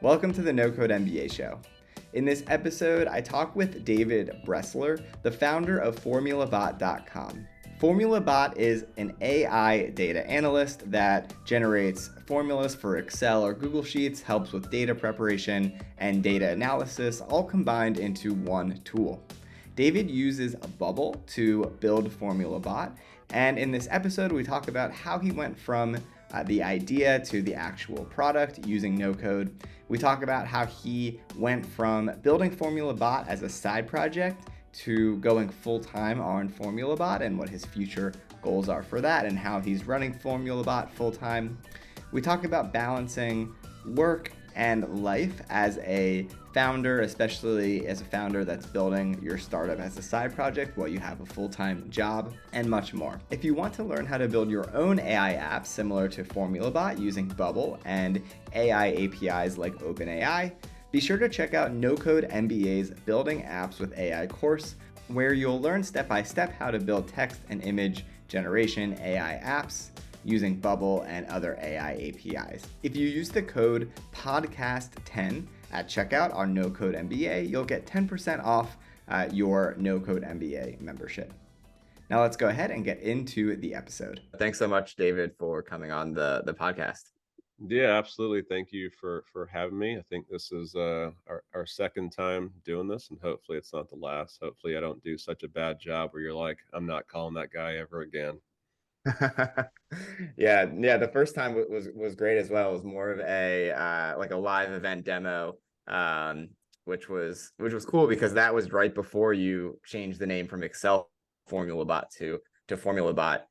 Welcome to the No Code MBA show. In this episode, I talk with David Bresler, the founder of FormulaBot.com. FormulaBot is an AI data analyst that generates formulas for Excel or Google Sheets, helps with data preparation and data analysis, all combined into one tool. David uses a bubble to build FormulaBot, and in this episode, we talk about how he went from the idea to the actual product using no code. We talk about how he went from building FormulaBot as a side project to going full-time on FormulaBot and what his future goals are for that and how he's running FormulaBot full-time. We talk about balancing work and life as a founder, especially as a founder that's building your startup as a side project while you have a full-time job, and much more. If you want to learn how to build your own AI apps similar to FormulaBot using Bubble and AI APIs like OpenAI, be sure to check out No Code MBA's Building Apps with AI course, where you'll learn step-by-step how to build text and image generation AI apps using Bubble and other AI APIs. If you use the code PODCAST10 at checkout on No Code MBA, you'll get 10% off your No Code MBA membership. Now let's go ahead and get into the episode. Thanks so much, David, for coming on the podcast. Yeah, absolutely. Thank you for having me. I think this is our second time doing this, and hopefully it's not the last. Hopefully I don't do such a bad job where you're like, I'm not calling that guy ever again. Yeah. The first time was great as well. It was more of a like a live event demo, which was cool because that was right before you changed the name from Excel FormulaBot to FormulaBot.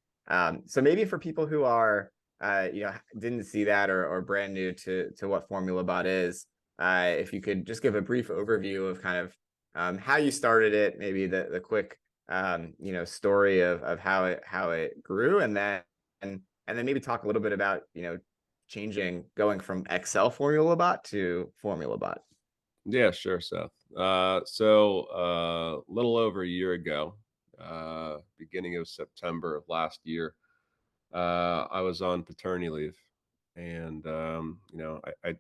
So maybe for people who are didn't see that or brand new to what FormulaBot is, if you could just give a brief overview of kind of how you started it, maybe the quick story of how it grew, and then maybe talk a little bit about going from Excel FormulaBot to FormulaBot. Yeah, sure, Seth. So a little over a year ago, beginning of September of last year, I was on paternity leave, and I've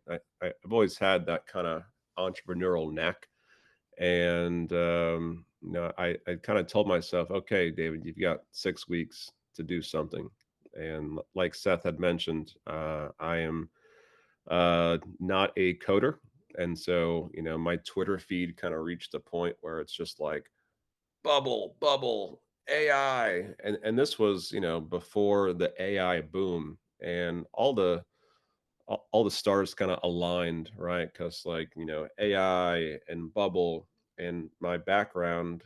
always had that kind of entrepreneurial knack, and I kind of told myself, okay, David, you've got 6 weeks to do something. And like Seth had mentioned, I am not a coder. And so, my Twitter feed kind of reached a point where it's just like bubble, AI. And this was, before the AI boom, and all the stars kind of aligned, right? Because AI and bubble, and my background,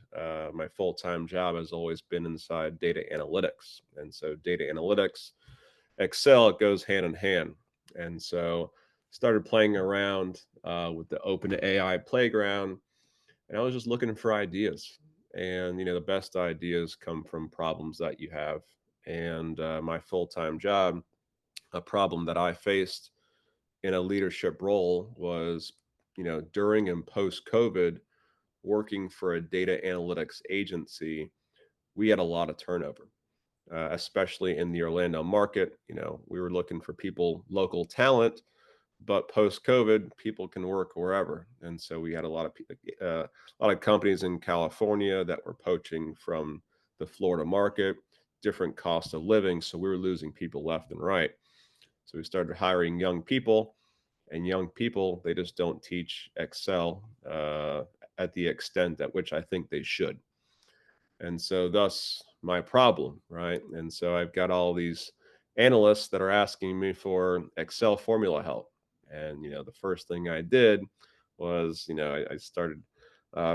my full-time job has always been inside data analytics. And so data analytics, Excel, it goes hand in hand. And so started playing around with the open AI playground, and I was just looking for ideas. And the best ideas come from problems that you have. And my full-time job, a problem that I faced in a leadership role was, during and post COVID, working for a data analytics agency, we had a lot of turnover, especially in the Orlando market. We were looking for people, local talent, but post COVID, people can work wherever. And so we had a lot of companies in California that were poaching from the Florida market, different cost of living. So we were losing people left and right. So we started hiring young people, and young people, they just don't teach Excel at the extent at which I think they should. And so thus my problem, right? And so I've got all these analysts that are asking me for Excel formula help. And, the first thing I did was, I started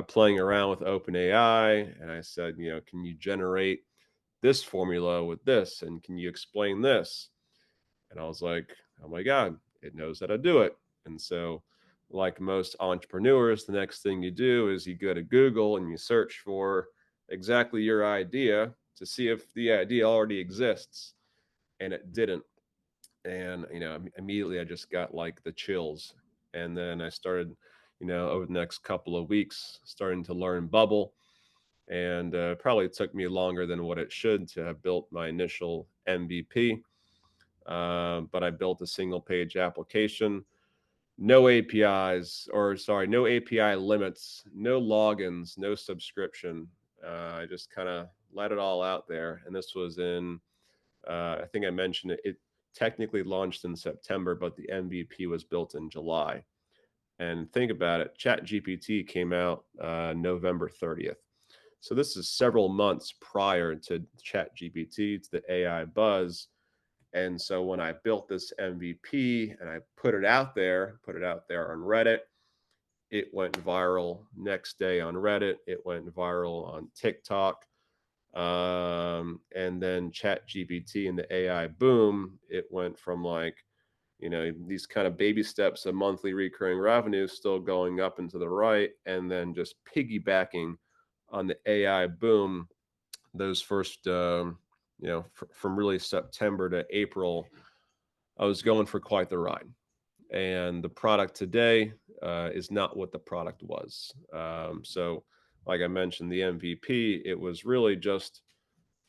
playing around with OpenAI, and I said, can you generate this formula with this? And can you explain this? And I was like, oh my God, it knows how to do it. And so, like most entrepreneurs, the next thing you do is you go to Google and you search for exactly your idea to see if the idea already exists. And it didn't. And, immediately I just got like the chills. And then I started, over the next couple of weeks, starting to learn Bubble. And probably took me longer than what it should to have built my initial MVP. But I built a single page application no APIs, or sorry, no API limits, no logins, no subscription. I just kind of let it all out there. And this was in, I think I mentioned it, it technically launched in September, but the MVP was built in July. And think about it, ChatGPT came out November 30th. So this is several months prior to ChatGPT, to the AI buzz. And so when I built this MVP and I put it out there on Reddit, it went viral next day on Reddit. It went viral on TikTok. And then ChatGPT and the AI boom, it went from like, these kind of baby steps of monthly recurring revenue still going up and to the right, and then just piggybacking on the AI boom. Those first, from really September to April, I was going for quite the ride. And the product today is not what the product was. So, like I mentioned, the MVP, it was really just,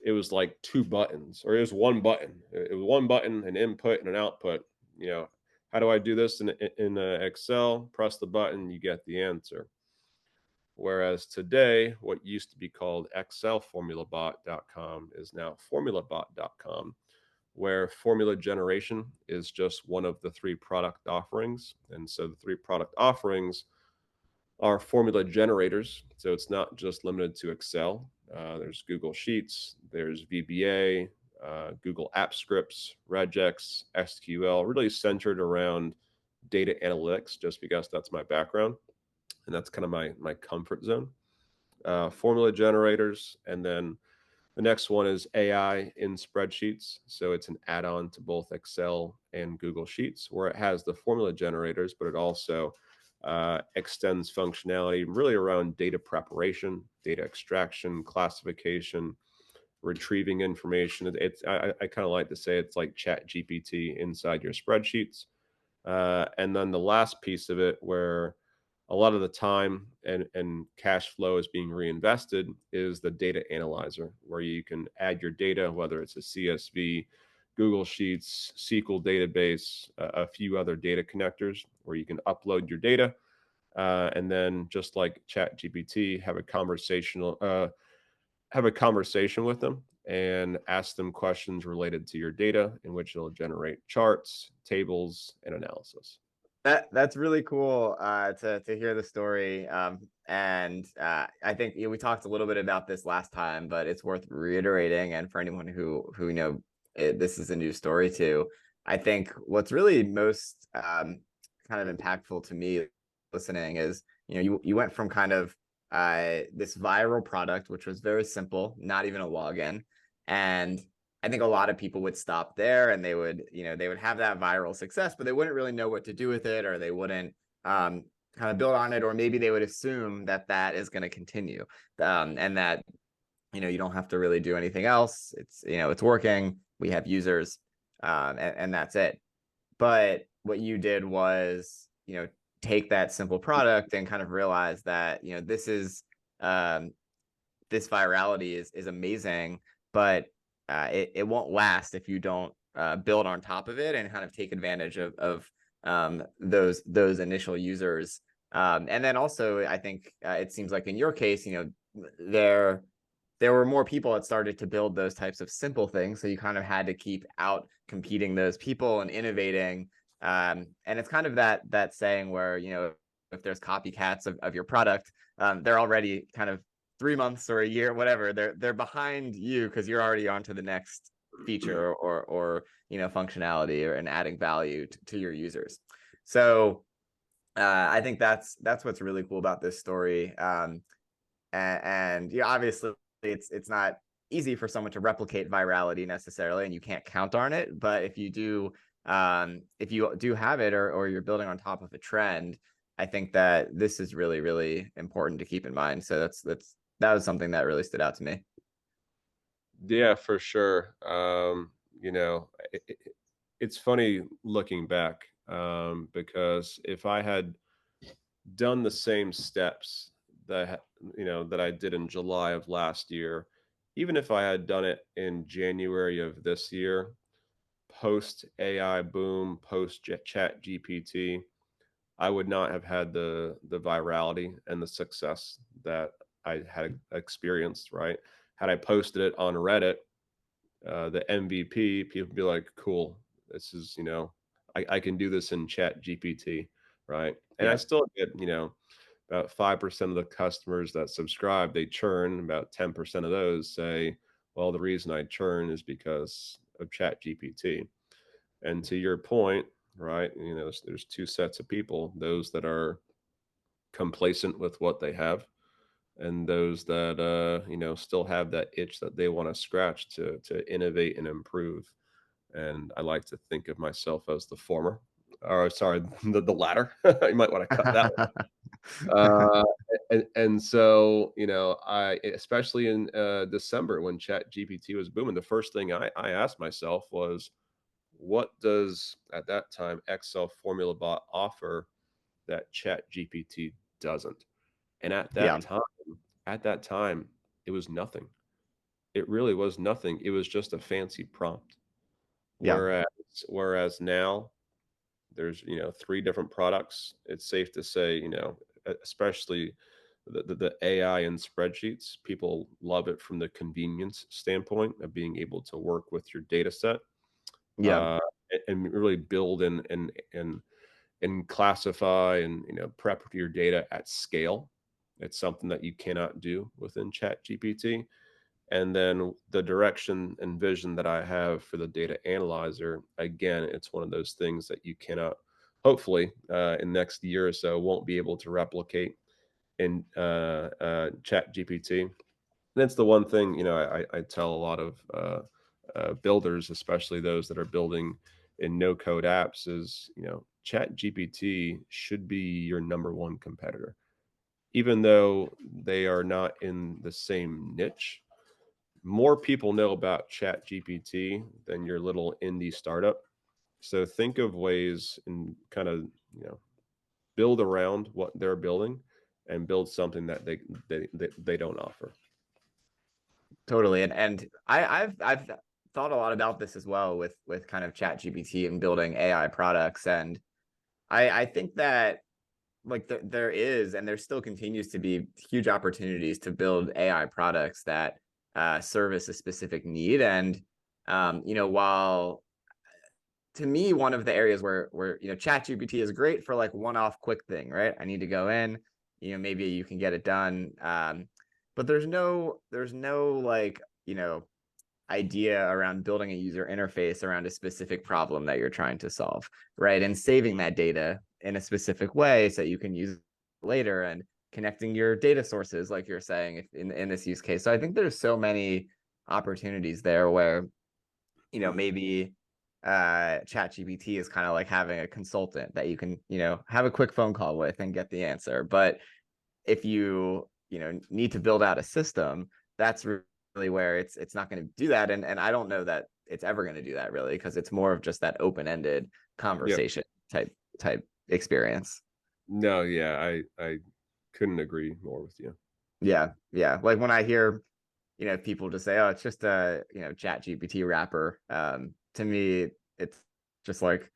it was like two buttons, or it was one button. It was one button, an input and an output. You know, how do I do this in Excel? Press the button, you get the answer. Whereas today, what used to be called excelformulabot.com is now formulabot.com, where formula generation is just one of the three product offerings. And so the three product offerings are formula generators. So it's not just limited to Excel. There's Google Sheets, there's VBA, Google App Scripts, Regex, SQL, really centered around data analytics, just because that's my background and that's kind of my comfort zone. Formula generators, and then the next one is AI in spreadsheets. So it's an add on to both Excel and Google Sheets, where it has the formula generators, but it also extends functionality really around data preparation, data extraction, classification, retrieving information. I kind of like to say it's like Chat GPT inside your spreadsheets. And then the last piece of it, where a lot of the time and cash flow is being reinvested, is the data analyzer, where you can add your data, whether it's a CSV, Google Sheets, SQL database, a few other data connectors, where you can upload your data, and then just like ChatGPT, have a conversation with them and ask them questions related to your data, in which it'll generate charts, tables, and analysis. That's really cool to hear the story. And I think we talked a little bit about this last time, but it's worth reiterating. And for anyone who this is a new story to, I think what's really most kind of impactful to me listening is, you went from kind of this viral product, which was very simple, not even a login, and I think a lot of people would stop there and they would have that viral success, but they wouldn't really know what to do with it, or they wouldn't kind of build on it, or maybe they would assume that that is going to continue, and that you don't have to really do anything else. It's working. We have users, and that's it. But what you did was take that simple product and kind of realize that um, this virality is amazing, but it won't last if you don't build on top of it and kind of take advantage of those initial users. And then also, I think it seems like in your case, there were more people that started to build those types of simple things, so you kind of had to keep out competing those people and innovating. And it's kind of that saying where if there's copycats of your product, they're already kind of 3 months or a year, whatever, they're behind you because you're already on to the next feature or functionality or and adding value to your users. So I think that's what's really cool about this story. And obviously it's not easy for someone to replicate virality necessarily, and you can't count on it. But if you do have it, or you're building on top of a trend, I think that this is really, really important to keep in mind. So that was something that really stood out to me. Yeah, for sure. It's funny looking back, because if I had done the same steps that I did in July of last year, even if I had done it in January of this year, post AI boom, post Chat GPT, I would not have had the virality and the success that I had experienced, right? Had I posted it on Reddit, the MVP, people would be like, cool, this is, I can do this in Chat GPT, right? And I Yeah. still get, about 5% of the customers that subscribe, they churn. About 10% of those say, well, the reason I churn is because of Chat GPT. And to your point, right, there's two sets of people: those that are complacent with what they have, and those that still have that itch that they want to scratch to innovate and improve. And I like to think of myself as the former, or sorry, the latter. You might want to cut that one. And so, I, especially in December when Chat GPT was booming, the first thing I asked myself was, what does at that time Excel Formula Bot offer that Chat GPT doesn't? And Yeah. at that time, it was nothing. It really was nothing. It was just a fancy prompt. Yeah. Whereas whereas now there's, 3 different products. It's safe to say, especially the AI in spreadsheets, people love it from the convenience standpoint of being able to work with your data set, Yeah. uh, and really build and classify and, prep your data at scale. It's something that you cannot do within ChatGPT. And then the direction and vision that I have for the data analyzer, again, it's one of those things that you cannot, hopefully, in next year or so, won't be able to replicate in Chat GPT. And that's the one thing, I tell a lot of builders, especially those that are building in no code apps, is, Chat GPT should be your number one competitor. Even though they are not in the same niche, more people know about Chat GPT than your little indie startup. So think of ways and kind of, build around what they're building and build something that they don't offer. Totally. And I've thought a lot about this as well with kind of Chat GPT and building AI products. And I think that like there is and there still continues to be huge opportunities to build AI products that service a specific need. And while to me, one of the areas where ChatGPT is great for like one-off quick thing, right? I need to go in, maybe you can get it done. But there's no like, idea around building a user interface around a specific problem that you're trying to solve, right? And saving that data in a specific way so you can use it later and connecting your data sources, like you're saying, if in this use case. So I think there's so many opportunities there where, maybe chat gpt is kind of like having a consultant that you can have a quick phone call with and get the answer. But if you need to build out a system, that's really where it's not going to do that. And I don't know that it's ever going to do that really, because it's more of just that open-ended Yep. conversation type experience. No, yeah, I couldn't agree more with you. Yeah, like when I hear people just say, oh, it's just a chat gpt wrapper, to me it's just like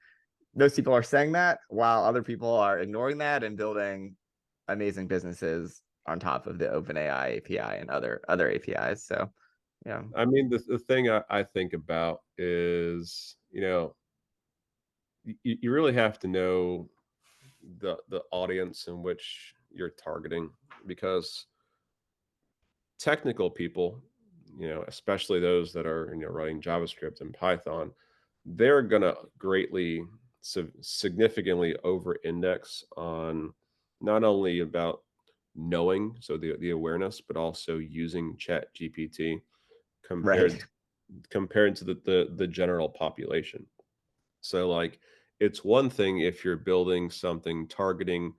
those people are saying that while other people are ignoring that and building amazing businesses on top of the OpenAI API and other APIs. So yeah. I mean, the thing I think about is, you really have to know the audience in which you're targeting, because technical people, especially those that are, writing JavaScript and Python, they're going to greatly significantly over index on not only about knowing, so the awareness, but also using Chat GPT compared Right. compared to the general population. So like, it's one thing if you're building something targeting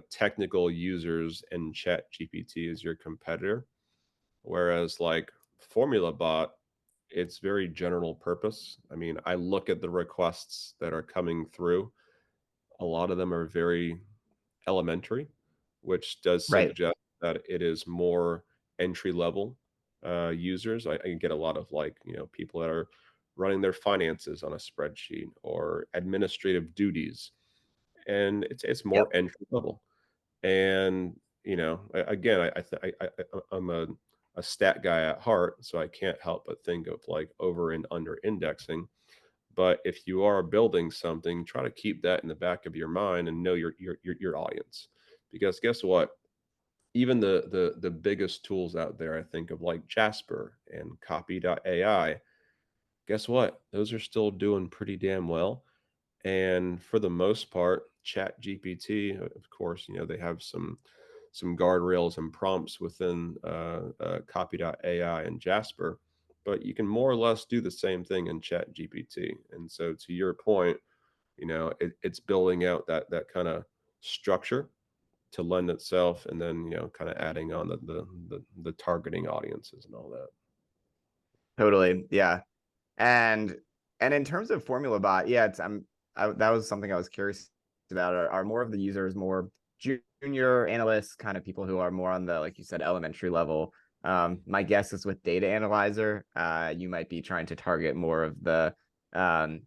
technical users and Chat GPT is your competitor. Whereas like FormulaBot, it's very general purpose. I mean, I look at the requests that are coming through. A lot of them are very elementary, which does Right. suggest that it is more entry level users. I get a lot of like, people that are running their finances on a spreadsheet or administrative duties. and it's more Yep. entry level. And, again, I'm a stat guy at heart, so I can't help but think of like over and under indexing. But if you are building something, try to keep that in the back of your mind and know your audience. Because guess what? Even the biggest tools out there, I think of like Jasper and Copy.ai. Guess what? Those are still doing pretty damn well. And for the most part, ChatGPT, of course, they have some guardrails and prompts within Copy.ai and Jasper, but you can more or less do the same thing in ChatGPT. And so, to your point, it's building out that kind of structure to lend itself, and then kind of adding on the targeting audiences and all that. Totally. Yeah. And in terms of Formula Bot, yeah, that was something I was curious about. Are more of the users more junior analysts, kind of people who are more on the, like you said, elementary level? My guess is with data analyzer, you might be trying to target more of the um,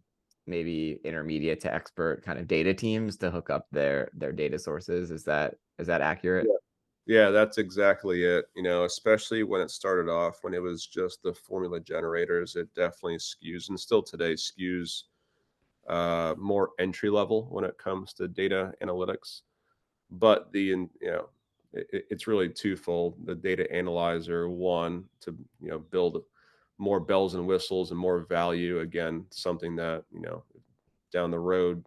maybe intermediate to expert kind of data teams to hook up their data sources. Is that accurate? Yeah, that's exactly it. Especially when it started off, when it was just the formula generators, it definitely skews, and still today skews more entry level when it comes to data analytics. But it's really twofold. The data analyzer, one, to build more bells and whistles and more value. Again, something that down the road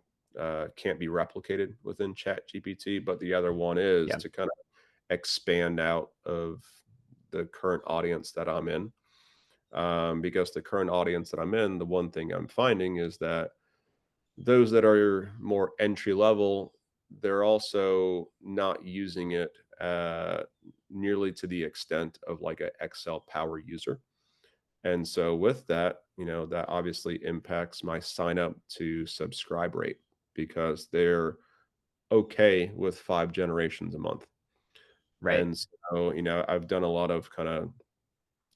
can't be replicated within Chat GPT. But the other one is Yeah. to kind of expand out of the current audience that I'm in. Because the current audience that I'm in, the one thing I'm finding is that those that are more entry level, they're also not using it nearly to the extent of like an Excel power user. And so with that, that obviously impacts my sign up to subscribe rate because they're okay with 5 generations a month. Right. And so, I've done a lot of kind of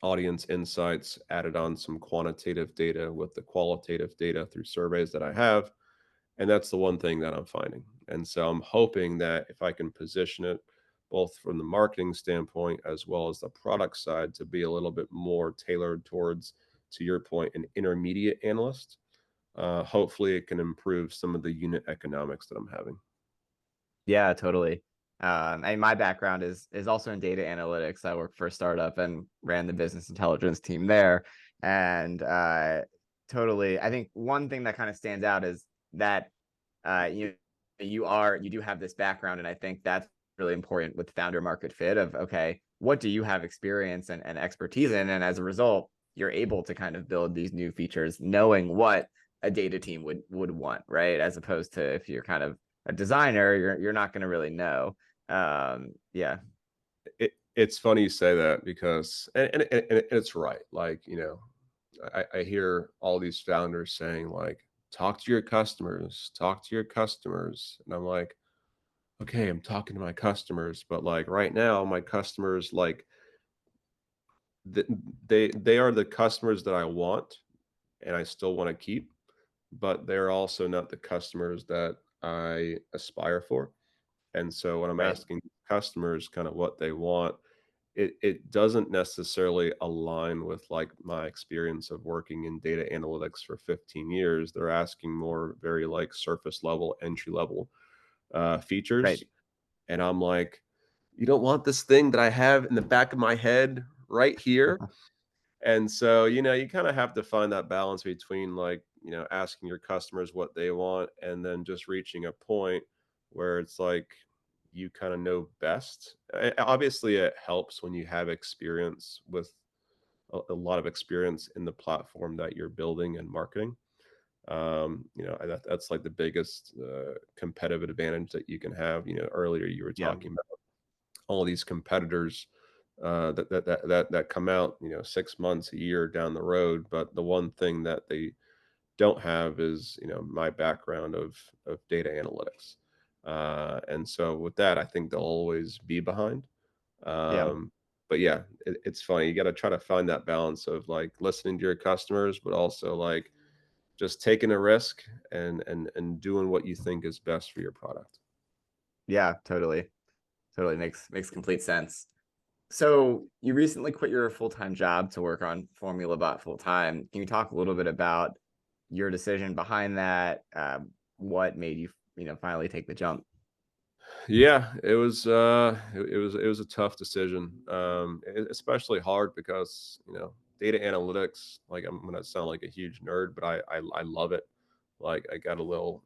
audience insights, added on some quantitative data with the qualitative data through surveys that I have. And that's the one thing that I'm finding. And so I'm hoping that if I can position it both from the marketing standpoint as well as the product side to be a little bit more tailored towards, to your point, an intermediate analyst, hopefully it can improve some of the unit economics that I'm having. Yeah, totally. And my background is also in data analytics. I worked for a startup and ran the business intelligence team there. And totally, I think one thing that kind of stands out is that you you do have this background, and I think that's really important with founder market fit of, okay, what do you have experience and expertise in? And as a result, you're able to kind of build these new features knowing what a data team would want, right? As opposed to if you're kind of a designer, you're not going to really know. Yeah. It's funny you say that because, and it's right. Like, I hear all these founders saying, like, talk to your customers. And I'm like, okay, I'm talking to my customers, but like right now, my customers, like, th- they are the customers that I want and I still want to keep, but they're also not the customers that I aspire for. And so when I'm Right. asking customers kind of what they want, it doesn't necessarily align with like my experience of working in data analytics for 15 years. They're asking more very like surface level, entry level Right. features. And I'm like, you don't want this thing that I have in the back of my head right here. And so, you kind of have to find that balance between like, asking your customers what they want and then just reaching a point where it's like you kind of know best. Obviously, it helps when you have experience with a lot of experience in the platform that you're building and marketing. That's like the biggest competitive advantage that you can have. Earlier you were Yeah. talking about all these competitors that come out, 6 months, a year down the road. But the one thing that they don't have is, my background of data analytics. And so with that, I think they'll always be behind. Yeah. But yeah, it's funny. You got to try to find that balance of like listening to your customers, but also like just taking a risk and doing what you think is best for your product. Yeah, totally. Totally makes complete sense. So you recently quit your full-time job to work on FormulaBot full time. Can you talk a little bit about your decision behind that? What made you, finally take the jump? Yeah, it was a tough decision, especially hard because data analytics. Like, I'm gonna sound like a huge nerd, but I love it. Like, I got a little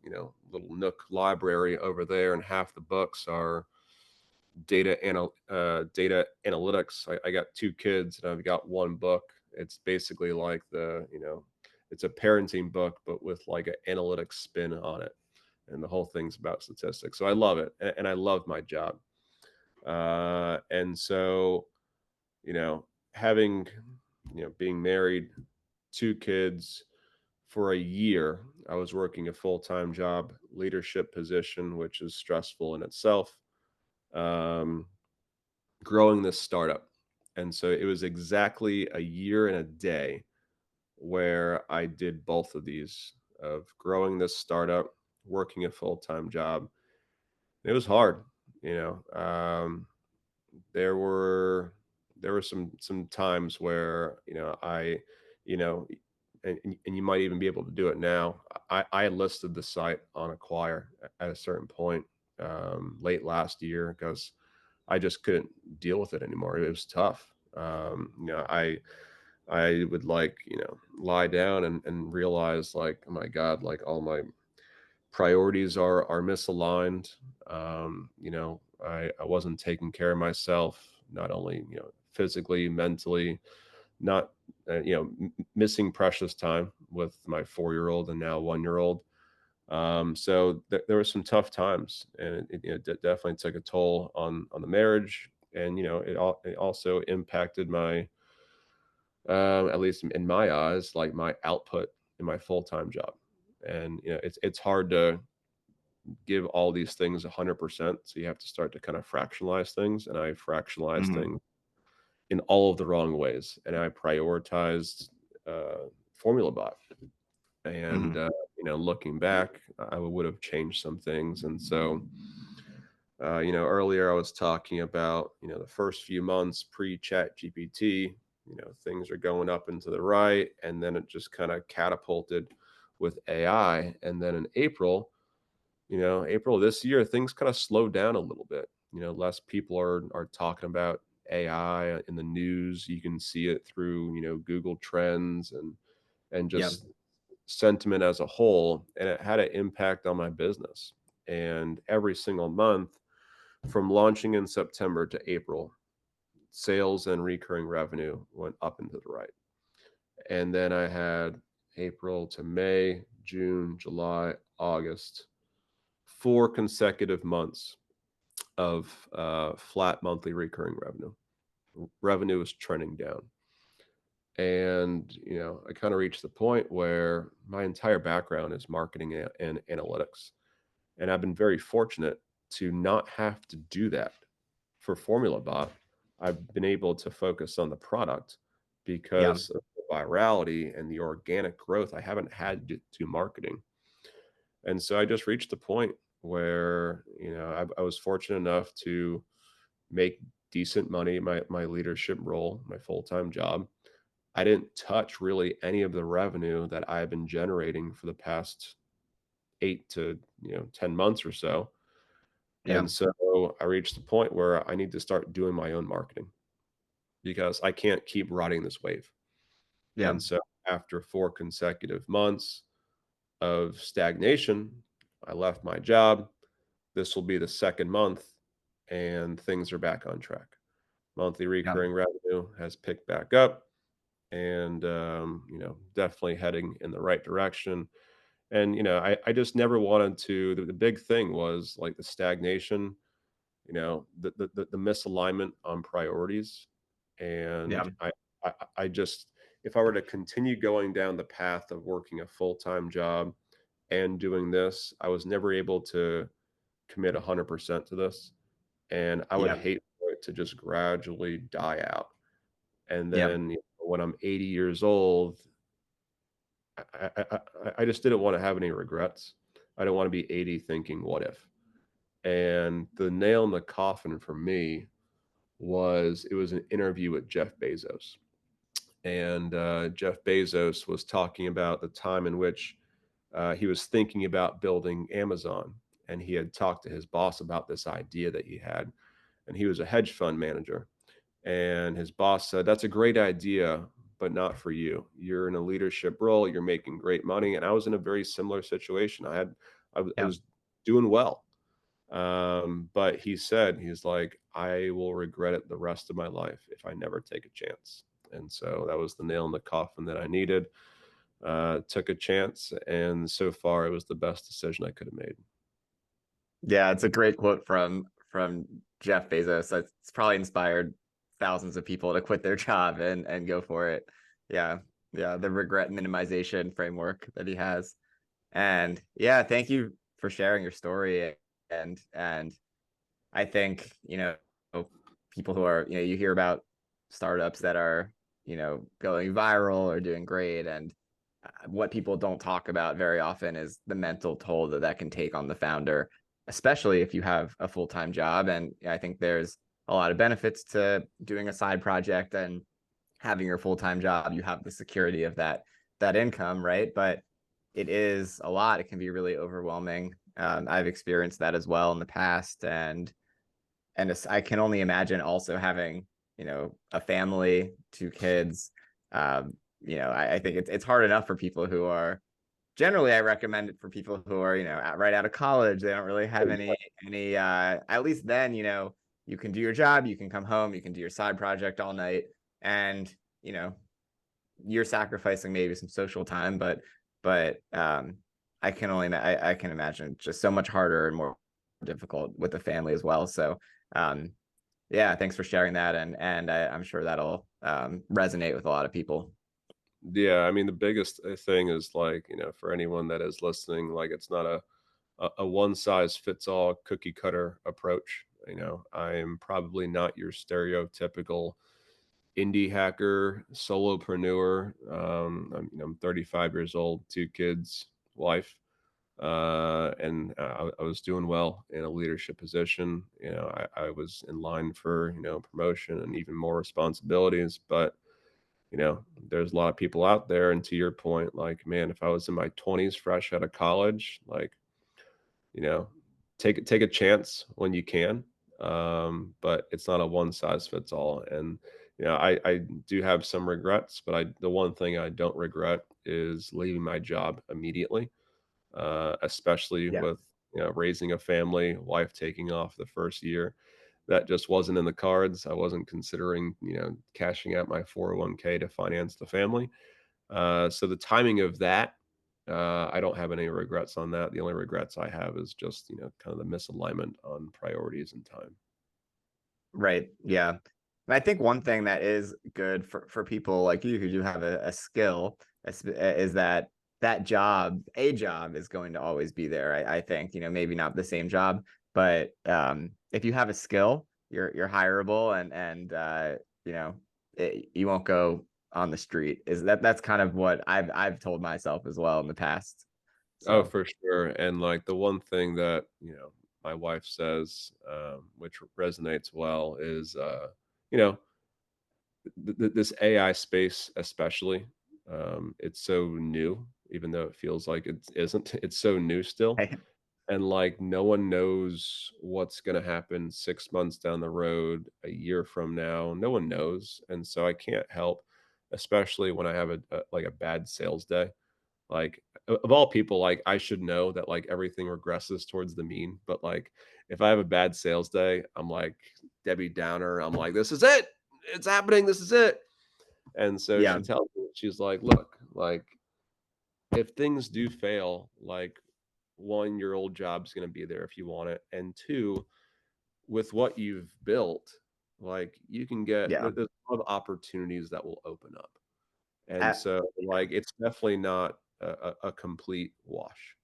Nook library over there, and half the books are data analytics. I got two kids, and I've got one book. It's basically like it's a parenting book, but with like an analytics spin on it, and the whole thing's about statistics. So I love it, and I love my job. And so, having, being married, two kids, for a year, I was working a full time job, leadership position, which is stressful in itself. Um, Growing this startup. And so it was exactly a year and a day where I did both of these, of growing this startup, working a full time job. It was hard, you know. There were there were some times where you know, and you might even be able to do it now. I listed the site on Acquire at a certain point, late last year, because I just couldn't deal with it anymore. It was tough. I would, like, lie down and realize, like, oh my God, like, all my priorities are misaligned. I wasn't taking care of myself, not only, physically, mentally, not, missing precious time with my 4-year-old and now 1-year-old. So there were some tough times, and definitely took a toll on the marriage, and it also impacted my, at least in my eyes, like, my output in my full time job. And it's hard to give all these things 100%. So you have to start to kind of fractionalize things, and I fractionalized Hmm. things in all of the wrong ways, and I prioritized FormulaBot. And Hmm. looking back, I would have changed some things. And so, earlier I was talking about, the first few months pre Chat GPT, things are going up and to the right, and then it just kind of catapulted with AI. And then in April of this year, things kind of slowed down a little bit. Less people are talking about AI in the news. You can see it through, Google Trends, and Yep. just sentiment as a whole, and it had an impact on my business. And every single month, from launching in September to April, sales and recurring revenue went up and to the right. And then I had April to May, June, July, August, 4 consecutive months of flat monthly recurring revenue. Revenue is trending down. And I kind of reached the point where my entire background is marketing and analytics, and I've been very fortunate to not have to do that for FormulaBot. I've been able to focus on the product Yeah. because of the virality and the organic growth. I haven't had to do marketing. And so I just reached the point where I was fortunate enough to make decent money in my leadership role, my full-time job. I didn't touch really any of the revenue that I've been generating for the past 8 to 10 months or so. Yeah. And so I reached the point where I need to start doing my own marketing, because I can't keep riding this wave. Yeah. And so after 4 consecutive months of stagnation, I left my job. This will be the second month, and things are back on track. Monthly Yeah. recurring revenue has picked back up, and definitely heading in the right direction. And I just never wanted to. The big thing was, like, the stagnation, the misalignment on priorities. Yeah. And I just, if I were to continue going down the path of working a full-time job and doing this, I was never able to commit 100% to this, and I would Yeah. hate for it to just gradually die out. And Yeah. then when I'm 80 years old, I just didn't want to have any regrets. I didn't want to be 80 thinking, what if? And the nail in the coffin for me was it was an interview with Jeff Bezos. And Jeff Bezos was talking about the time in which he was thinking about building Amazon. And he had talked to his boss about this idea that he had. And he was a hedge fund manager. And his boss said, "That's a great idea, but not for you. You're in a leadership role. You're making great money." And I was in a very similar situation. I Yeah. was doing well. But he said, he's like, "I will regret it the rest of my life if I never take a chance." And so that was the nail in the coffin that I needed. Took a chance, and so far it was the best decision I could have made. Yeah, it's a great quote from Jeff Bezos. It's probably inspired thousands of people to quit their job and go for it. Yeah. Yeah, the regret minimization framework that he has. And yeah, thank you for sharing your story. And I think, people who are, you hear about startups that are, going viral or doing great. And what people don't talk about very often is the mental toll that that can take on the founder, especially if you have a full-time job. And I think there's a lot of benefits to doing a side project and having your full-time job. You have the security of that income, right? But it is a lot. It can be really overwhelming. I've experienced that as well in the past, and I can only imagine also having, a family, two kids. I think it's hard enough for people who are generally, I recommend it for people who are, right out of college. They don't really have any at least then, you can do your job, you can come home, you can do your side project all night, and you know, you're sacrificing maybe some social time, but I can imagine just so much harder and more difficult with the family as well. So um yeah, thanks for sharing that, and I'm sure that'll resonate with a lot of people. Yeah, I mean, the biggest thing is like, for anyone that is listening, like it's not a one size fits all cookie cutter approach. I am probably not your stereotypical indie hacker, solopreneur. I'm 35 years old, two kids, wife, and I was doing well in a leadership position. I was in line for promotion and even more responsibilities, but there's a lot of people out there, and to your point, like, man, if I was in my 20s fresh out of college, like, you know, take a chance when you can. But it's not a one size fits all. And I do have some regrets, but the one thing I don't regret is leaving my job immediately, especially Yeah. with raising a family, wife taking off the first year. That just wasn't in the cards. I wasn't considering cashing out my 401k to finance the family. So the timing of that, I don't have any regrets on that. The only regrets I have is just, kind of the misalignment on priorities and time. Right. Yeah. And I think one thing that is good for people like you who do have a skill is that a job is going to always be there. I think, maybe not the same job, but if you have a skill, you're hireable, and you won't go on the street. That's kind of what I've told myself as well in the past. Oh, So for sure. And like the one thing that, my wife says, which resonates well is, you know, this AI space, especially, it's so new, even though it feels like it isn't, it's so new still. And like no one knows what's going to happen 6 months down the road, a year from now. No one knows. And so I can't help, especially when I have like a bad sales day. Like of all people, like I should know that like everything regresses towards the mean. But like if I have a bad sales day, I'm like Debbie Downer. I'm like, this is it. It's happening. This is it. And so yeah. she tells me, she's like, look, like if things do fail, like one, your old job's going to be there if you want it. And two, with what you've built, like you can get, Yeah. there's a lot of opportunities that will open up. And A- so like, it's definitely not a complete wash.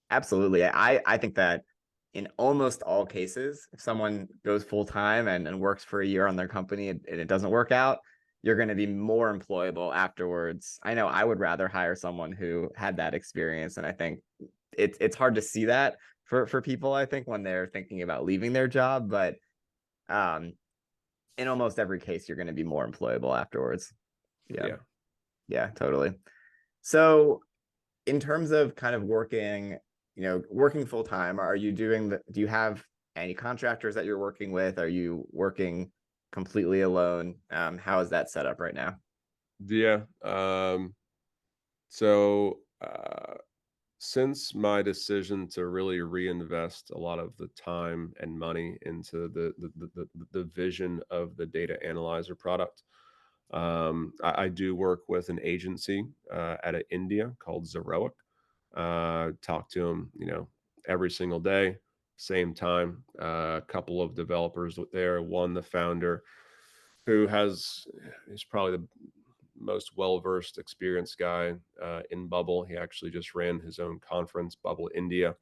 Absolutely. I think that in almost all cases, if someone goes full time and works for a year on their company and it doesn't work out, you're going to be more employable afterwards. I know I would rather hire someone who had that experience, and I think it's hard to see that for people, I think, when they're thinking about leaving their job, but um in almost every case you're going to be more employable afterwards. Yeah. Yeah. Yeah, totally. So in terms of kind of working, working full time, do you have any contractors that you're working with? Are you working completely alone? How is that set up right now? Yeah. So since my decision to really reinvest a lot of the time and money into the vision of the data analyzer product, I do work with an agency out of India called Zeroic. Talk to them, every single day, same time. A couple of developers there. One, the founder, who is probably the most well-versed, experienced guy in Bubble. He actually just ran his own conference, Bubble India.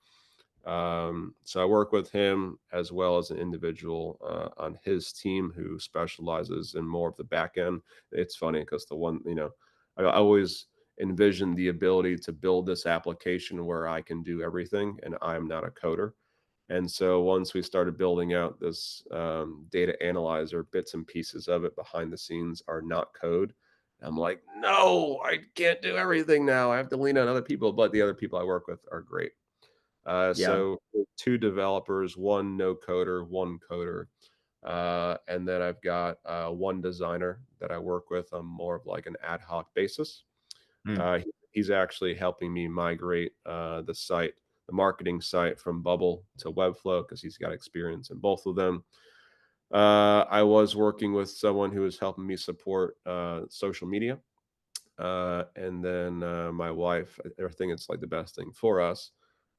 So I work with him as well as an individual on his team who specializes in more of the back end. It's funny because I always envision the ability to build this application where I can do everything and I'm not a coder. And so once we started building out this data analyzer, bits and pieces of it behind the scenes are not code. I'm like, no, I can't do everything now. I have to lean on other people, but the other people I work with are great. Yeah. So two developers, one no coder, one coder. And then I've got one designer that I work with on more of like an ad hoc basis. Mm. He's actually helping me migrate the marketing site from Bubble to Webflow because he's got experience in both of them. I was working with someone who was helping me support social media. And then my wife, I think it's like the best thing for us.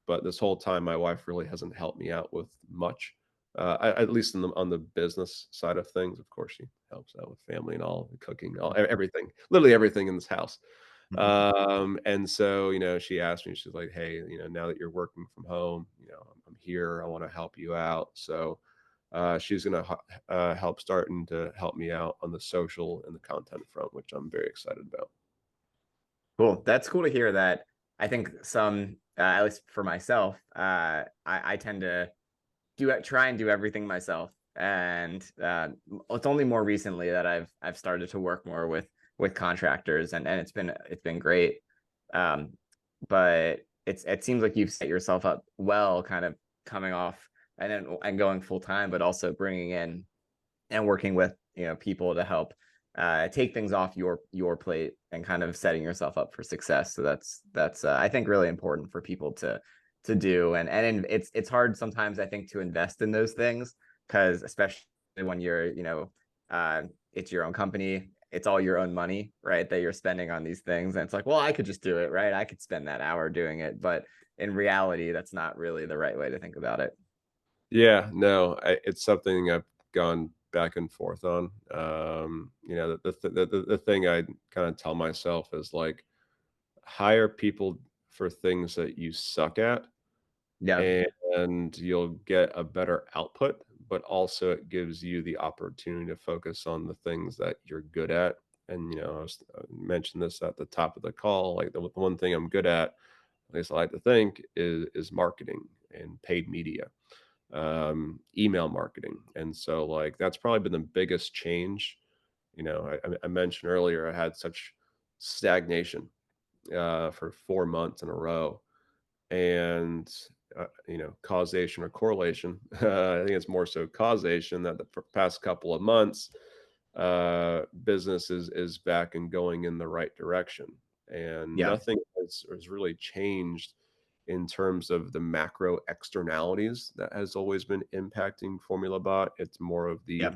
But this whole time, my wife really hasn't helped me out with much, at least on the business side of things. Of course, she helps out with family and all, the cooking, everything, literally everything in this house. And so, she asked me, she's like, hey, now that you're working from home, I'm here, I want to help you out. So she's going to help starting to help me out on the social and the content front, which I'm very excited about. Cool. That's cool to hear that. I think at least for myself, I tend to try and do everything myself, and it's only more recently that I've started to work more with contractors, and it's been great. Um, but it seems like you've set yourself up well, kind of coming off and going full time, but also bringing in and working with people to help take things off your plate and kind of setting yourself up for success. So that's I think really important for people to do, and it's hard sometimes, I think, to invest in those things, because especially when you're it's your own company, it's all your own money, right, that you're spending on these things, and it's like, well, I could just do it, right? I could spend that hour doing it, but in reality that's not really the right way to think about it. Yeah, no, it's something I've gone back and forth on. The thing I kind of tell myself is like, hire people for things that you suck at, Yeah. and you'll get a better output, but also it gives you the opportunity to focus on the things that you're good at. And, I mentioned this at the top of the call, like the one thing I'm good at least I like to think, is marketing and paid media, email marketing. And so like that's probably been the biggest change. I mentioned earlier I had such stagnation for 4 months in a row, and causation or correlation. I think it's more so causation that the past couple of months, business is back and going in the right direction, and Yeah. nothing has really changed in terms of the macro externalities that has always been impacting FormulaBot. It's more of the Yeah.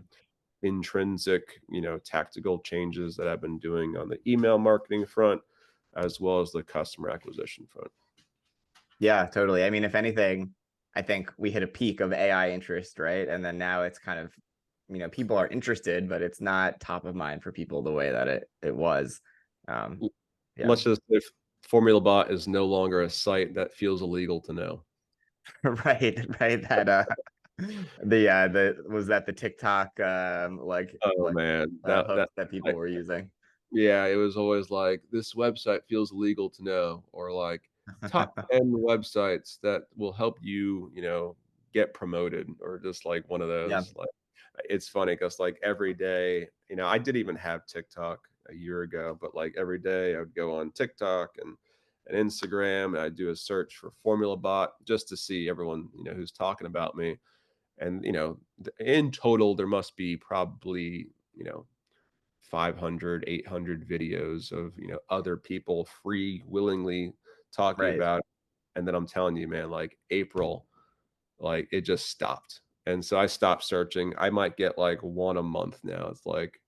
intrinsic, tactical changes that I've been doing on the email marketing front, as well as the customer acquisition front. Yeah, totally. I mean, if anything, I think we hit a peak of AI interest, right? And then now it's kind of, people are interested, but it's not top of mind for people the way that it was. Um, yeah. Let's just if FormulaBot is no longer a site that feels illegal to know. Right, right. That The was that the TikTok Oh man, that hook that people I, were using? yeah, it was always like, "This website feels legal to know," or like, "Top 10 websites that will help you, get promoted," or just like one of Yeah, those, like it's funny because like, every day I didn't even have TikTok a year ago, but, like, every day I would go on TikTok and Instagram, and I'd do a search for FormulaBot just to see everyone, who's talking about me, and, in total, there must be probably, 500, 800 videos of, other people free willingly talking right. about it. And then I'm telling you, man, like April, like it just stopped. And so I stopped searching. I might get like one a month now. It's like,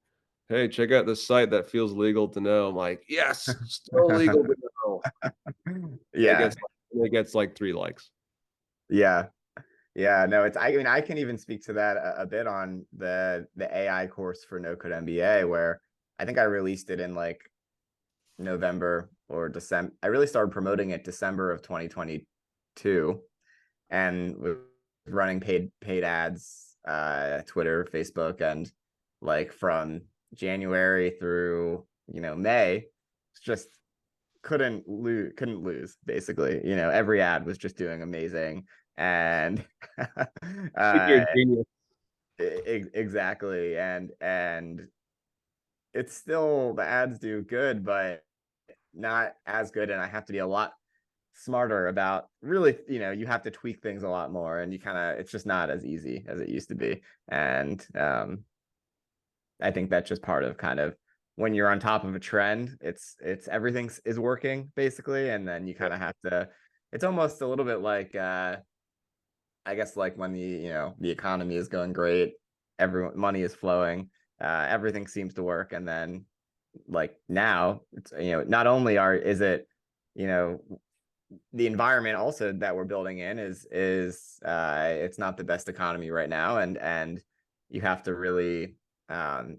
hey, check out this site that feels legal to know. I'm like, yes, still legal to know. And Yeah, it gets like 3 likes. yeah, yeah. No, it's. I mean, I can even speak to that a bit on the AI course for No Code MBA, where I think I released it in like November or December. I really started promoting it December of 2022, and was running paid ads, Twitter, Facebook, and like from January through May, it's just couldn't lose basically. Every ad was just doing amazing, and You're a uh, genius. exactly, and it's still the ads do good, but not as good, and I have to be a lot smarter about really, you have to tweak things a lot more, and you kind of it's just not as easy as it used to be. And I think that's just part of kind of when you're on top of a trend, it's everything is working basically, and then you kind of have to, it's almost a little bit like I guess like when the economy is going great, everyone money is flowing, everything seems to work, and then like now it's not only are is it you know the environment also that we're building in is it's not the best economy right now, and you have to really,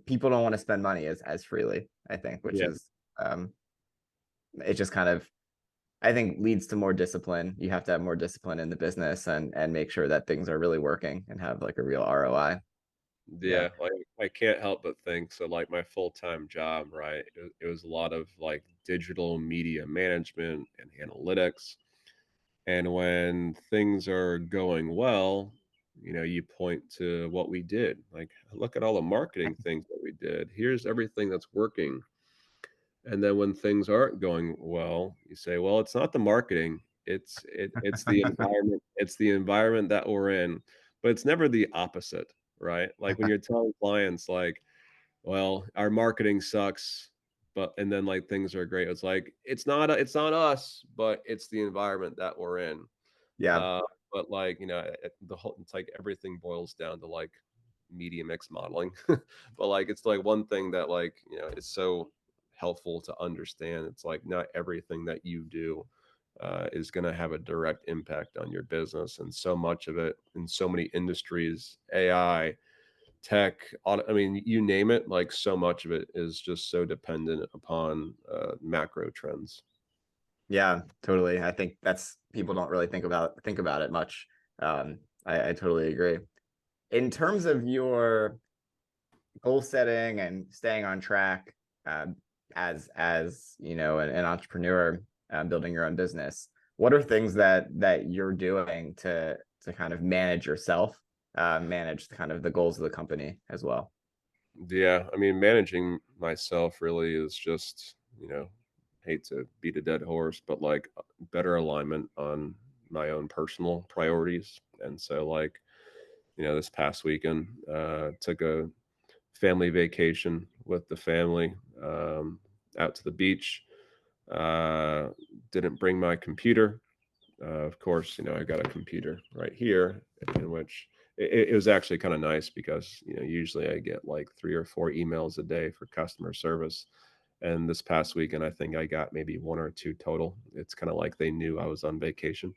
people don't want to spend money as freely, I think, which Yeah. is it just kind of, I think, leads to more discipline. You have to have more discipline in the business, and make sure that things are really working and have like a real ROI. Yeah. Yeah, like, I can't help but think so, like, my full-time job, right, it was a lot of, like, digital media management and analytics, and when things are going well, you point to what we did, like, "Look at all the marketing things that we did. Here's everything that's working." And then when things aren't going well, you say, "Well, it's not the marketing, it's the environment that we're in." But it's never the opposite, right? Like, when you're telling clients, like, "Well, our marketing sucks," but and then, like, things are great, it's like, it's not us, but it's the environment that we're in." Yeah. Uh, but, like, the whole it's like everything boils down to, like, media mix modeling. But, like, it's, like, one thing that, like, is so helpful to understand. It's, like, not everything that you do, is gonna have a direct impact on your business, and so much of it in so many industries, AI, tech, auto I mean, you name it, like, so much of it is just so dependent upon, macro trends. Yeah, totally. I think that's, people don't really think about it much. I totally agree. In terms of your goal setting and staying on track, um, as an entrepreneur, building your own business, what are things that you're doing to kind of manage yourself, manage the kind of the goals of the company as well? Yeah, I mean, managing myself really is just, hate to beat a dead horse, but like better alignment on my own personal priorities. And so, like, this past weekend, took a family vacation with the family, out to the beach. Uh, didn't bring my computer. Of course, I got a computer right here, in which it was actually kind of nice because usually I get like 3 or 4 emails a day for customer service, and this past weekend I think I got maybe 1 or 2 total. It's kind of like they knew I was on vacation.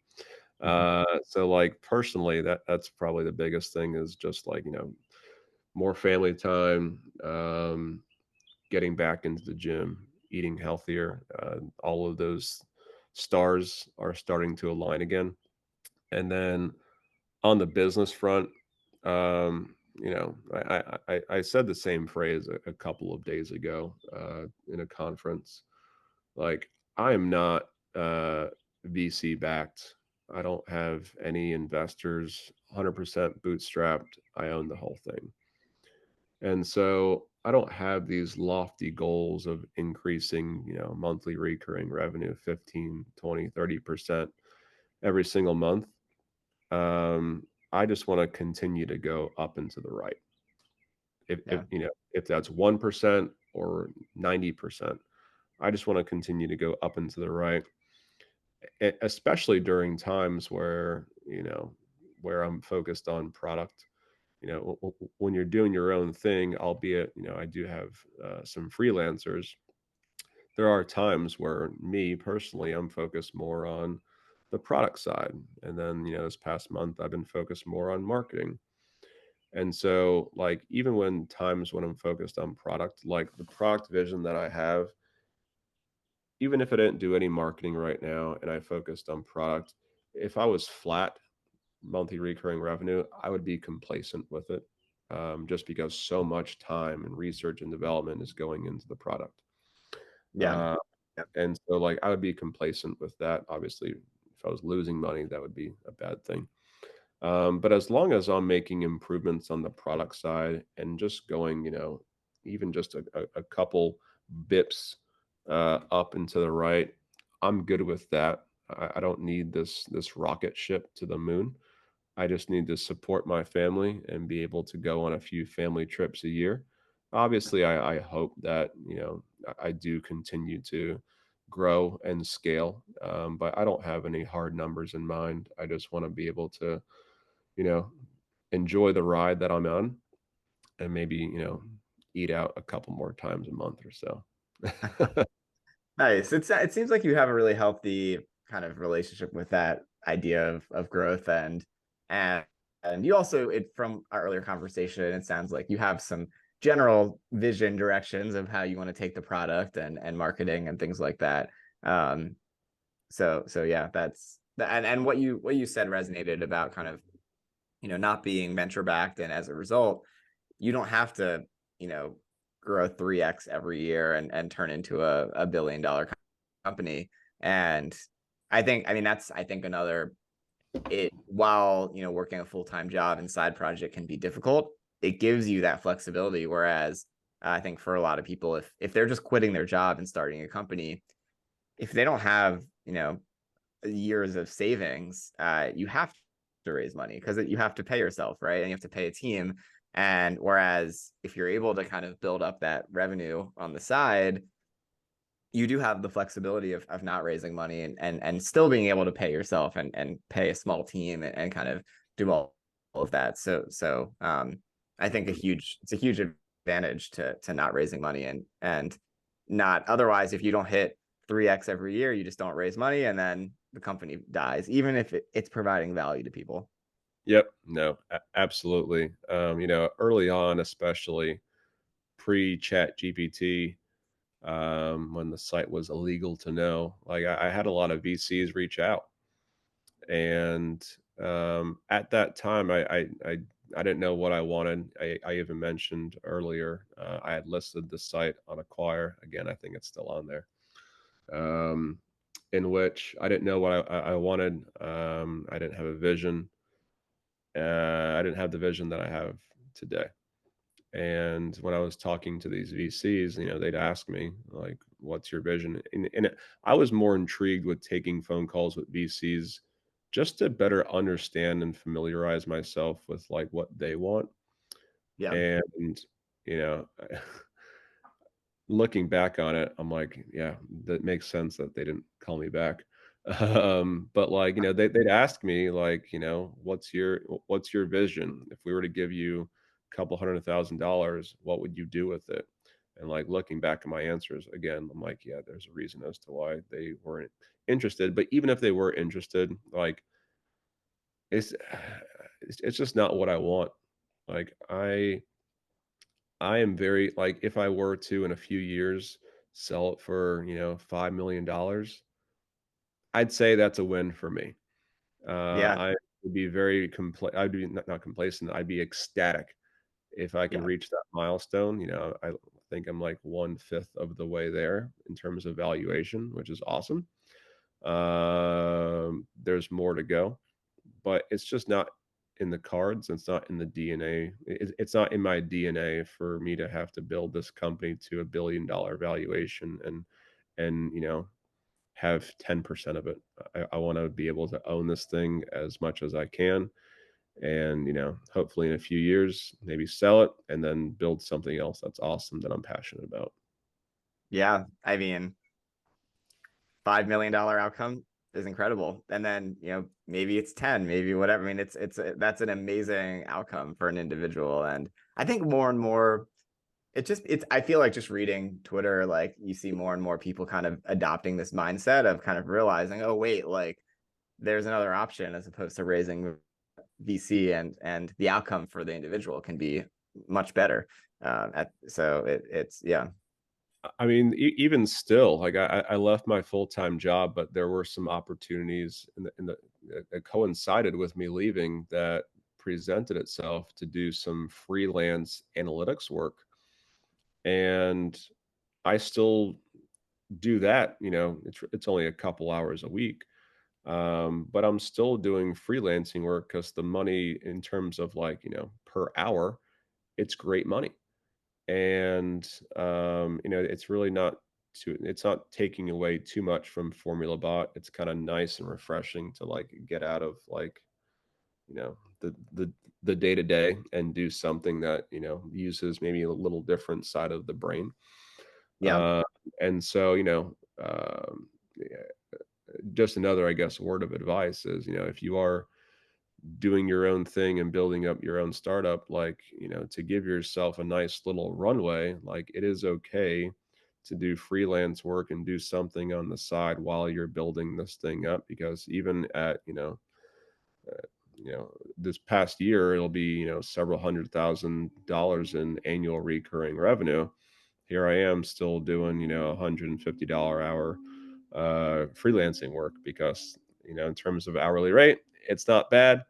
So like personally, that's probably the biggest thing is just like more family time, getting back into the gym, eating healthier. All of those stars are starting to align again. And then on the business front, I said the same phrase a couple of days ago in a conference. Like, I am not VC backed. I don't have any investors, 100% bootstrapped. I own the whole thing. And so I don't have these lofty goals of increasing, monthly recurring revenue 15, 20, 30% every single month. I just want to continue to go up and to the right. If Yeah. if that's 1% or 90%, I just want to continue to go up and to the right, especially during times where I'm focused on product. When you're doing your own thing, albeit, I do have some freelancers, there are times where me personally, I'm focused more on the product side. And then, this past month, I've been focused more on marketing. And so, like, even when times when I'm focused on product, like the product vision that I have, even if I didn't do any marketing right now and I focused on product, if I was flat monthly recurring revenue, I would be complacent with it, just because so much time and research and development is going into the product. Yeah. Uh, Yep. and so, like, I would be complacent with that. Obviously, if I was losing money, that would be a bad thing. But as long as I'm making improvements on the product side and just going, even just a couple bips up and to the right, I'm good with that. I don't need this rocket ship to the moon. I just need to support my family and be able to go on a few family trips a year. Obviously, I hope that, I do continue to grow and scale, but I don't have any hard numbers in mind. I just want to be able to, you know, enjoy the ride that I'm on and maybe, eat out a couple more times a month or so. Nice. It seems like you have a really healthy kind of relationship with that idea of growth and and you also it from our earlier conversation, it sounds like you have some general vision directions of how you want to take the product and marketing and things like that. Um, so yeah, and what you said resonated about kind of not being venture backed, and as a result, you don't have to you know grow 3x every year and turn into a billion-dollar company. And I mean that's I think another it while working a full-time job and side project can be difficult, it gives you that flexibility. Whereas I think for a lot of people, if they're just quitting their job and starting a company, if they don't have years of savings, you have to raise money because you have to pay yourself, right? And you have to pay a team. And whereas if you're able to kind of build up that revenue on the side, you do have the flexibility of not raising money and still being able to pay yourself and pay a small team and kind of do all of that. So I think it's a huge advantage to not raising money and not otherwise. If you don't hit 3x every year, you just don't raise money and then the company dies, even if it's providing value to people. Yep. No, absolutely. Early on, especially pre-chat GPT, when the site was illegal to know, like I had a lot of VCs reach out. And at that time, I didn't know what I wanted. I even mentioned earlier, I had listed the site on Acquire. Again, I think it's still on there. Um, in which I didn't know what I wanted. I didn't have a vision. I didn't have the vision that I have today. And when I was talking to these VCs, they'd ask me like, "What's your vision?" I was more intrigued with taking phone calls with VCs just to better understand and familiarize myself with like what they want. Yeah. And you know, looking back on it, I'm like, yeah, that makes sense that they didn't call me back. But like, they'd ask me like, what's your vision? If we were to give you a couple $100,000, what would you do with it? And like looking back at my answers again, I'm like, yeah, there's a reason as to why they weren't interested. But even if they were interested, like it's it's just not what I want. Like I am very like if I were to in a few years sell it for, $5 million, I'd say that's a win for me. Yeah. I'm would be very I'd be not complacent, I'd be ecstatic if I can Yeah. reach that milestone. I think I'm like 1/5 of the way there in terms of valuation, which is awesome. There's more to go, but it's just not in the cards. It's not in the DNA. It's not in my DNA for me to have to build this company to $1 billion valuation and have 10% of it. I want to be able to own this thing as much as I can, and hopefully in a few years maybe sell it and then build something else that's awesome that I'm passionate about. Yeah. I mean, $5 million outcome is incredible. And then, maybe it's 10, maybe whatever. I mean, that's an amazing outcome for an individual. And I think more and more, I feel like just reading Twitter, like you see more and more people kind of adopting this mindset of kind of realizing, oh, wait, like there's another option as opposed to raising VC, and the outcome for the individual can be much better. It's, yeah. I mean, even still, like I left my full-time job, but there were some opportunities that coincided with me leaving that presented itself to do some freelance analytics work. And I still do that. It's only a couple hours a week. But I'm still doing freelancing work because the money in terms of like, per hour, it's great money. And it's not taking away too much from FormulaBot. It's kind of nice and refreshing to like get out of like, you know, the day to day and do something that, uses maybe a little different side of the brain. Yeah. Uh, and so, yeah, just another, I guess, word of advice is, if you are doing your own thing and building up your own startup, like, to give yourself a nice little runway, like it is okay to do freelance work and do something on the side while you're building this thing up. Because even at, this past year, it'll be, several $100,000 in annual recurring revenue. Here I am still doing, $150 hour freelancing work because, in terms of hourly rate, it's not bad.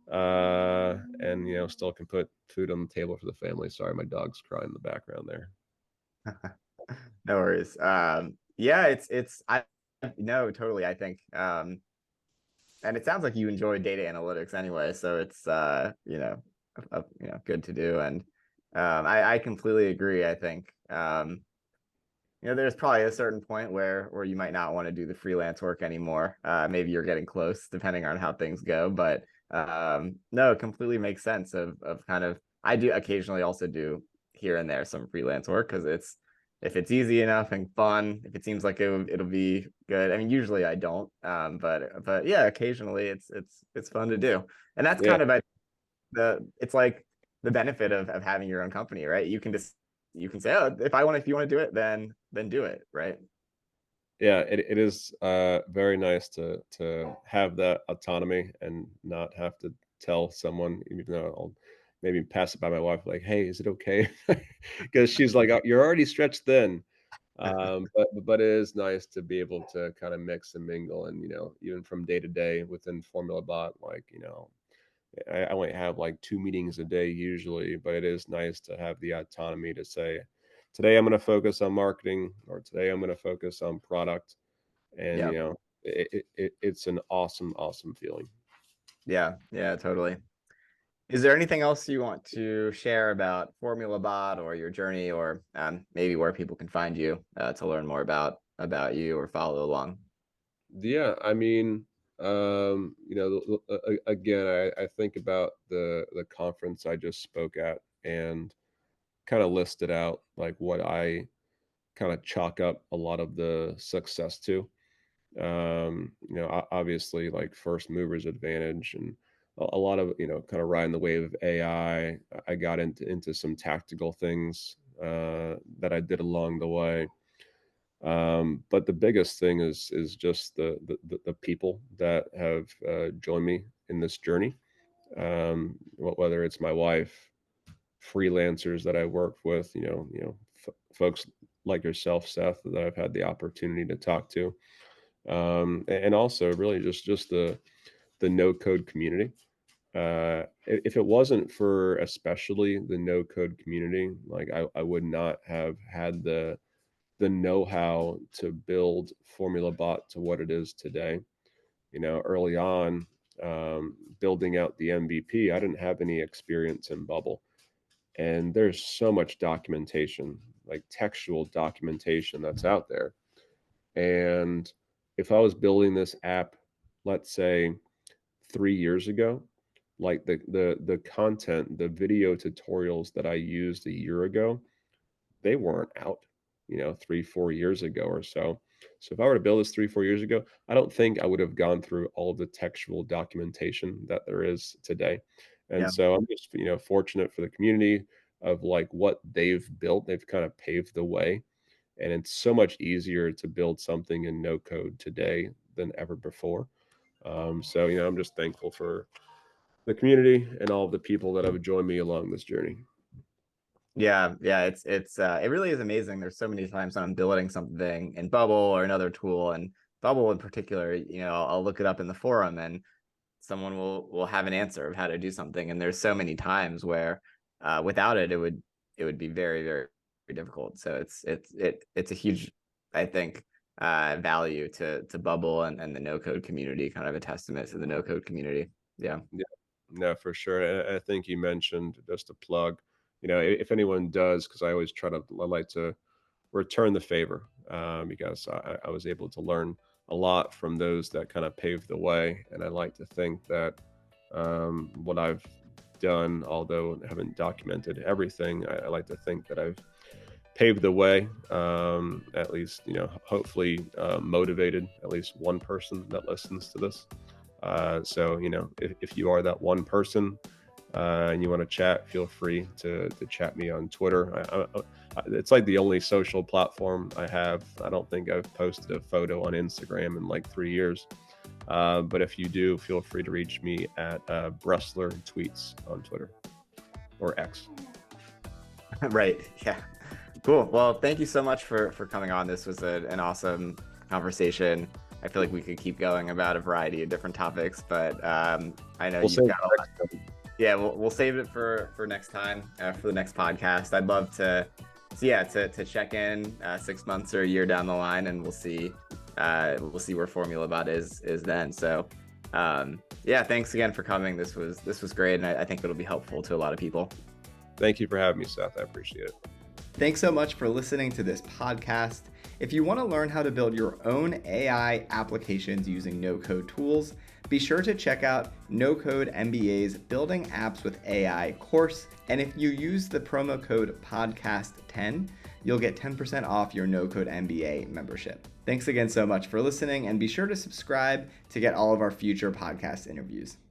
And still can put food on the table for the family. Sorry, my dog's crying in the background there. No worries. Yeah, I no, totally. I think, and it sounds like you enjoy data analytics anyway, so it's, good to do. And I completely agree. I think, there's probably a certain point where you might not want to do the freelance work anymore. Maybe you're getting close, depending on how things go. But no, it completely makes sense of kind of. I do occasionally also do here and there some freelance work because if it's easy enough and fun, if it seems like it'll be good. I mean, usually I don't, but yeah, occasionally it's fun to do, and that's Yeah, kind of it's like the benefit of having your own company, right? You can say, oh, if you want to do it, then do it, right? yeah, it is very nice to have that autonomy and not have to tell someone, even though I'll maybe pass it by my wife, like, hey, is it okay? Because she's like, "Oh, you're already stretched thin." But it is nice to be able to kind of mix and mingle, and even from day to day within FormulaBot, like, I only have like 2 meetings a day usually, but it is nice to have the autonomy to say, today I'm going to focus on marketing, or today I'm going to focus on product. And, Yeah, it's an awesome, awesome feeling. yeah, totally. Is there anything else you want to share about FormulaBot or your journey, or maybe where people can find you to learn more about you or follow along? Yeah. I mean, again, I think about the conference I just spoke at and kind of listed out like what I kind of chalk up a lot of the success to. Obviously like first movers advantage and a lot of, kind of riding the wave of AI. I got into some tactical things that I did along the way. But the biggest thing is just the people that have joined me in this journey. Whether it's my wife, freelancers that I work with, folks like yourself, Seth, that I've had the opportunity to talk to, and also really just the no code community. If it wasn't for especially the no code community, like I would not have had the know-how to build FormulaBot to what it is today. Early on, building out the MVP, I didn't have any experience in Bubble. And there's so much documentation, like textual documentation that's out there. And if I was building this app, let's say 3 years ago, like the content, the video tutorials that I used a year ago, they weren't out, 3, 4 years ago or so. So if I were to build this 3, 4 years ago, I don't think I would have gone through all of the textual documentation that there is today. And Yeah. so I'm just, fortunate for the community of like what they've built. They've kind of paved the way. And it's so much easier to build something in no code today than ever before. So, I'm just thankful for the community and all of the people that have joined me along this journey. Yeah, it really is amazing. There's so many times when I'm building something in Bubble or another tool, and Bubble in particular, I'll look it up in the forum and someone will have an answer of how to do something. And there's so many times where without it, it would be very, very, very difficult. So it's a huge, I think, value to Bubble and the no code community, kind of a testament to the no code community. Yeah. Yeah, no, for sure. And I think you mentioned, just a plug, if anyone does, because I like to return the favor, because I was able to learn a lot from those that kind of paved the way. And I like to think that what I've done, although I haven't documented everything, I like to think that I've paved the way, at least, hopefully motivated at least one person that listens to this. So, if you are that one person and you want to chat, feel free to chat me on Twitter. It's like the only social platform I have. I don't think I've posted a photo on Instagram in like 3 years. But if you do, feel free to reach me at Bressler Tweets on Twitter or X. Right. Yeah. Cool. Well, thank you so much for coming on. This was an awesome conversation. I feel like we could keep going about a variety of different topics, but I know you've got a lot. Yeah, we'll save it for next time, for the next podcast. I'd love to check in 6 months or a year down the line, and we'll see where FormulaBot is then. So yeah, thanks again for coming. This was great, and I think it'll be helpful to a lot of people. Thank you for having me, Seth. I appreciate it. Thanks so much for listening to this podcast. If you want to learn how to build your own AI applications using no-code tools, be sure to check out No Code MBA's Building Apps with AI course. And if you use the promo code podcast10, you'll get 10% off your No Code MBA membership. Thanks again so much for listening, and be sure to subscribe to get all of our future podcast interviews.